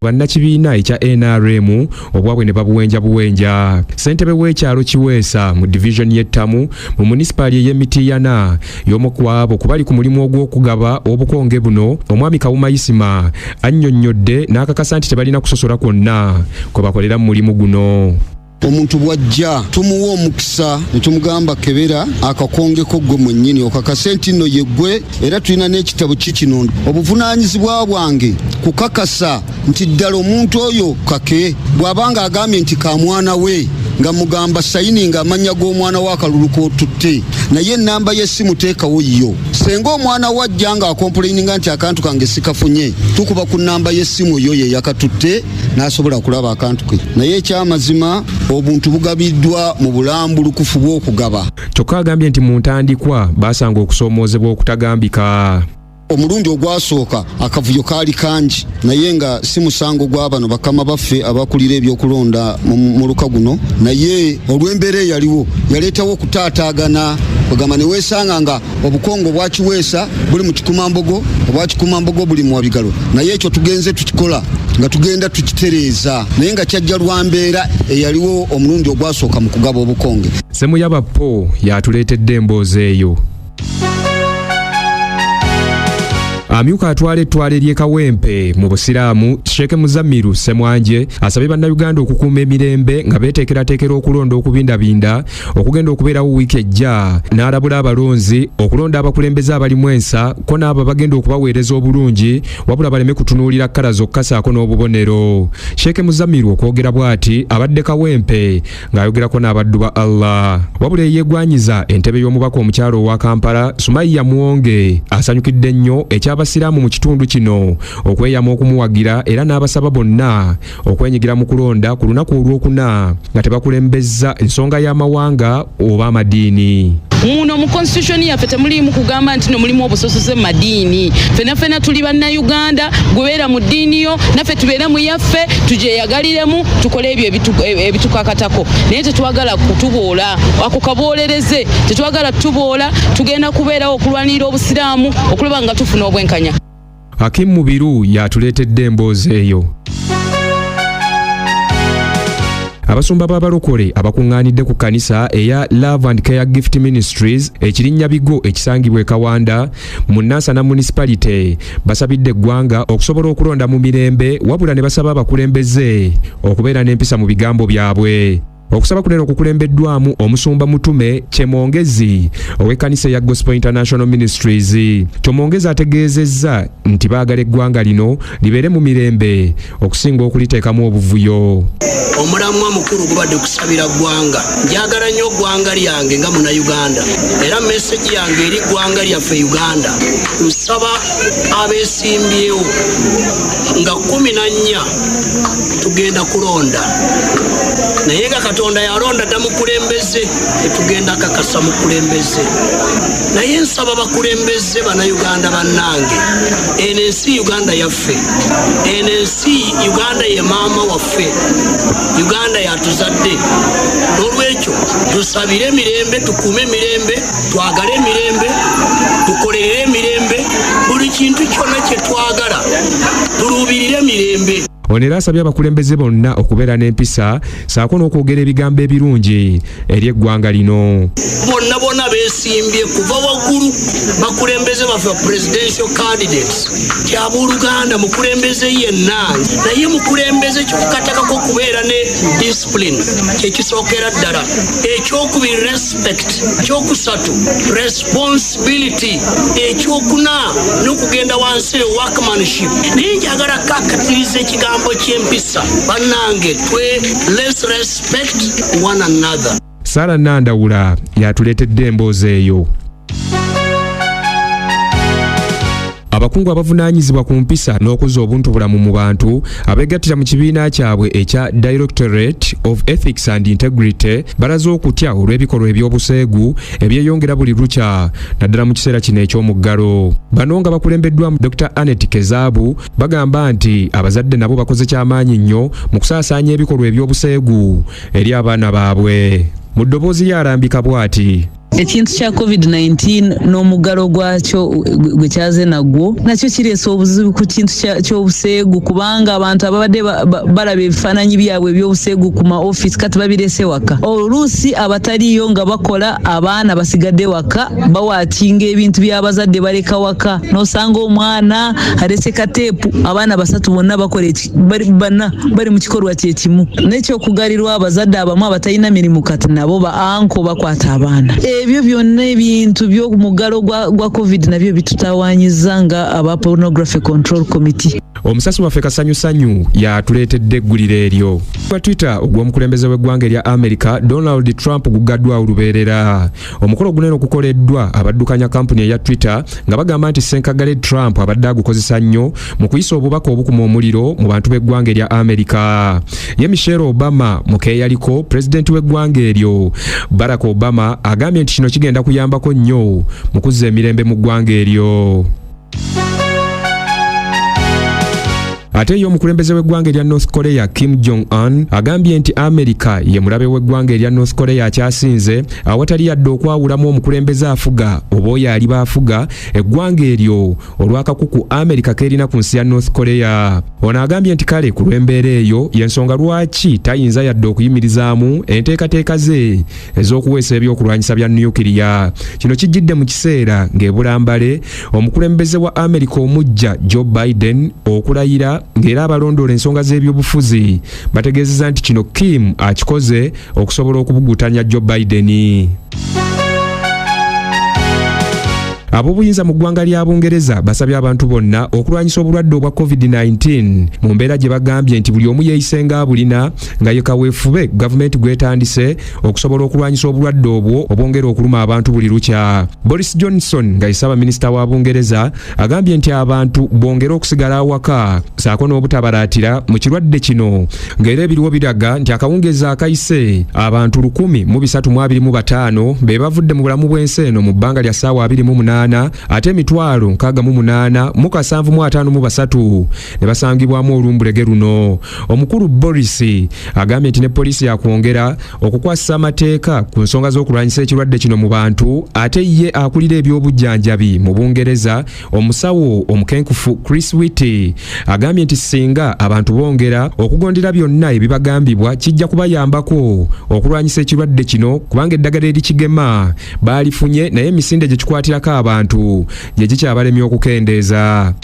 Bannakibiina ekya NRM obwabwe ne babuwenja. Ssentebe w'ekyalo Kiweesa mu division y'Ettamu mu municipal y'Emitiyana y'omu ku abo kubali ku mulimu ogw'okugaba obukonge buno omwami Kawuma Isima annyonnyodde n'akakasa nti tebalina kusosola kwonna kwe bakolera mu mulimu guno. Omuntu bwajja tumuwa omukisa ne tumugamba kebera akakongeko gwe mwennyini okakase nti nno yeggwe era tulina n'ekitabo kikino obuvunaanyizibwa bwange kukakasa nti ddala omuntu oyo kake bw'abanga agambye nti ka mwana we nga mugamba sayininga amanya g'omwana wa akalulu k'otutte naye ennamba y'essimu teekawo yo. Senga omwana wajja nga akomplaininga nti akantu kange sikafunye tukuba ku nnamba y'essimu yo ye yakatutte n'asobola kulaba akantu ke. Naye ekyamazima obuntu bugabiddwa mu bulambulukufu bw'okugaba. Kyokka agambye nti mu ntandikwa baasanga okusoomoozebwa okutagambika. Omulundi ogwasooka akavuyo kaali kangi naye nga si musango gwa bano bakama baffe abakulira ebyokulonda mu luka guno, naye olw'embeera eyaliwo yaleetawo okutaataagana kugamba ne weesanga nga obukongo bwa Kiweesa buli mu Kikumambogo obwa Kikumambogo buli mu Wabigalo, naye ekyo tugenze tukikola nga tugenda tukitereeza naye nga kyajja lwa mbeera eyaliwo omulundi ogwasooka mu kugaba obukonge. Semuyaba Po yatuleetedde emboozi eyo. Amyuka atwala ettwale ly'e Kawempe mu Busiraamu Sheikh Muzamiru Semwanje asabye bannayuganda okukuuma emirembe nga beeteekerateekera okulonda okubindabinda okugenda okubeerawo wiiki ejja, n'alabula abalonzi okulonda abakulembeze abalimu ensa ko n'abo bagenda okubaweereza obulungi wabula baleme kutunuulira kkala zokka saako n'obubonero. Sheikh Muzamiru okwogera bw'ati abadde Kawempe ng'ayogerako n'abaddu ba Allah. Wabula eyeegwanyiza entebe y'omubaka omukyalo owa Kampala Sumaiya Muwonge asanyukidde nnyo Abasiraamu mu kitundu kino okweyama okumuwagira era n'abasaba bonna okwenyigira mu kulonda ku lunaku olwokuna nga tebakulembezza ensonga y'amawanga oba amadiini. Muno mu constitution yaffe temulimu kugamba nti no mulimu obusosoze mu madiini. Fena tuli bannayuganda gubeera mu ddiini yo naffe tubeera mu yaffe tujeyagaliremu tukole ebyo ebitukakatako. Naye tetwagala kutuboola ako kaboolereze, tetwagala tutuboola, tugenda kubeerawo okulwanirira obusiraamu okulaba nga tufuna obwenkanya. Hakim Mubiru yatuleetedde emboozi eyo. Abasumba b'abalokole abakungaanidde ku kanisa eya Love and Care Gift Ministries ekirinnya Bigo ekisangibwa e Kawanda mu Nansana Municipality basabidde eggwanga okusobola okulonda mu mirembe wabula ne basaba abakulembeze okubeera n'empisa mu bigambo byabwe. Okusaba kunene okukulembeddwamu omusumba Mutume Kyemongezi ow'ekkanisa ya Gospel International Ministries. Kyemongezi ategeezezza nti baagala eggwanga lino libeere mu mirembe okusinga okuliteekamu obuvuyo. Omulamwa mukulu gubadde kusabira ggwanga. Njagala nnyo ggwanga lyange nga Munnayuganda era message yange eri ggwanga lyaffe Uganda. Nsaba abeesimbyewo nga 14 tugenda kulonda naye nga Katonda yalonda dda mukulembeze tetugenda kakasa mukulembeze. Naye nsaba bakulembeze Bannayuganda bannange, ensi Uganda yaffe, ensi Uganda ye maama waffe, Uganda yatuzadde. N'olwekyo tusabire emirembe, tukuume emirembe, twagale emirembe, tukolerere emirembe, buli kintu kyonna kye twagala tuluubirire emirembe. Onera asabye abakulembeze bonna okubeera n'empisa saako n'okwogera ebigambo ebirungi eri eggwanga lino. Bonna beesimbye kuva waggulu bakulembeze baffe presidential candidates kyabooluganda mukulembeze yenna naye mukulembeze kyokukatakako okubeera ne discipline kyekisookera ddala. Ekyokubiri respect, ekyokusatu responsibility, ekyokuna n'okugenda wansi workmanship. Naye njagala kakatiriza ekigambo ky'empisa bannange let's respect one another. Sara Nandawula yatuleetedde emboozi eyo. Abakungu abavunaanyizibwa ku mpisa n'okuzza obuntubulamu mu bantu abeegattira mu kibiina kyabwe ekya Directorate of Ethics and Integrity balaze okutya olw'ebikolwa ebyobuseegu ebyeyongera buli lukya naddala mu kiseera kino eky'omuggalo. Bano nga bakulembeddwamu Dr. Annette Kezaabu bagamba nti abazadde nabo bakoze kyamaanyi nnyo mu kusaasaanya ebikolwa ebyobuseegu eri abaana baabwe. Mu ddoboozi ly'alambika bw'ati. ekintu kya COVID-19 n'omugalo gwakyo gwe kyaze nagwo nakyo kireese obuzibu ku kintu ky'obuseegu kubanga abantu ababadde balaba ebifaananyi byabwe eby'obuseegu ku ma office kati babirese waka oluusi abataliyo nga bakola abaana basigadde waka bawaatinga ebintu by'abazadde baleka waka n'osanga omwana alese kateepu abaana basatu bonna bakola bali mu kikolwa kyekimu n'ekyokugalirwa abazadde abamu abatalina mirimu kati nabo ba anko bakwata abaana ebyo byonna ebintu by'omugalo gwa covid nabyo bitutawanyiza nga aba pornography control committee. Omusasi waffe Kasanyusanyu yatuleetedde egguliro eryo. Kwa Twitter ogw'omukulembeze w'eggwanga erya America Donald Trump gugaddwa olubeerera. Omukolo gunene okukoleddwa abaddukanya kampuni eya Twitter nga bagamba nti Ssenkagale Trump abadde agukozesa nnyo mu kuyisa obubaka obukuma omuliro mu bantu b'eggwanga erya America. Ye Michelle Obama mukeeyaliko pulezidenti w'eggwanga eryo. Barack Obama agambye nti kino kigenda kuyambako nnyo mu kuzza emirembe mu ggwanga eryo. Ate yo omukulembeze w'eggwanga erya North Korea Kim Jong-un agambye nti America ye mulabe w'eggwanga erya North Korea akyasinze awatali yadde okwawulamu omukulembeze afuga oba oyo aliba afuga eggwanga eryo olw'akakuku America kerina ku nsi ya North Korea. Ono agambye nti kale ku lw'embeera eyo y'ensonga lwaki tayinza yadde okuyimirizaamu enteekateeka ze ez'okuweesa ebyokulwanyisa bya nukiriya. Kino kijjidde mu kiseera ng'ebulambale omukulembeze wa America omujja Joe Biden okulayira ng'era abalondoola ensonga z'ebyobufuzi bategeezezza nti kino Kim akikoze okusobola okubugutanya Joe Biden. Ab'obuyinza mu ggwanga lya Bungereza basabye abantu bonna okulwanyisa obulwadde obwa COVID-19 mu mbeera gye bagambye nti buli omu yeeyisenga abulina nga ye kaweefube gavumenti gwetandise okusobola okulwanyisa obulwadde obwo obwongera okuluma abantu buli lukya. Boris Johnson nga ye Ssaabaminisita wa Bungereza agambye nti abantu bongera okusigala awaka saako n'obutabalaatira mu kirwadde kino ng'era ebiriwo biraga nti akawungeezi akayise abantu 1,325 be bavudde mu bulamu bw'ensi eno mu bbanga lya ssaawa 28 ate emitwalo 68,553 ne basangibwamu olumbulege luno. Omukulu Boris agambye nti ne poliisi yakwongera okukwasisa amateeka ku nsonga z'okulwanyisa ekirwadde kino mu bantu ate ye akulira ebyobujjanjabi mu Bungereza omusawo omukenkufu Chris Whitty agambye nti singa abantu bongera okugondera byonna ebibagambibwa kijja kubayambako okulwanyisa ekirwadde kino kubanga eddagala erikigema baalifunye naye emisinde gye kikwatirako abantu gye gikyabalemye okukendeeza.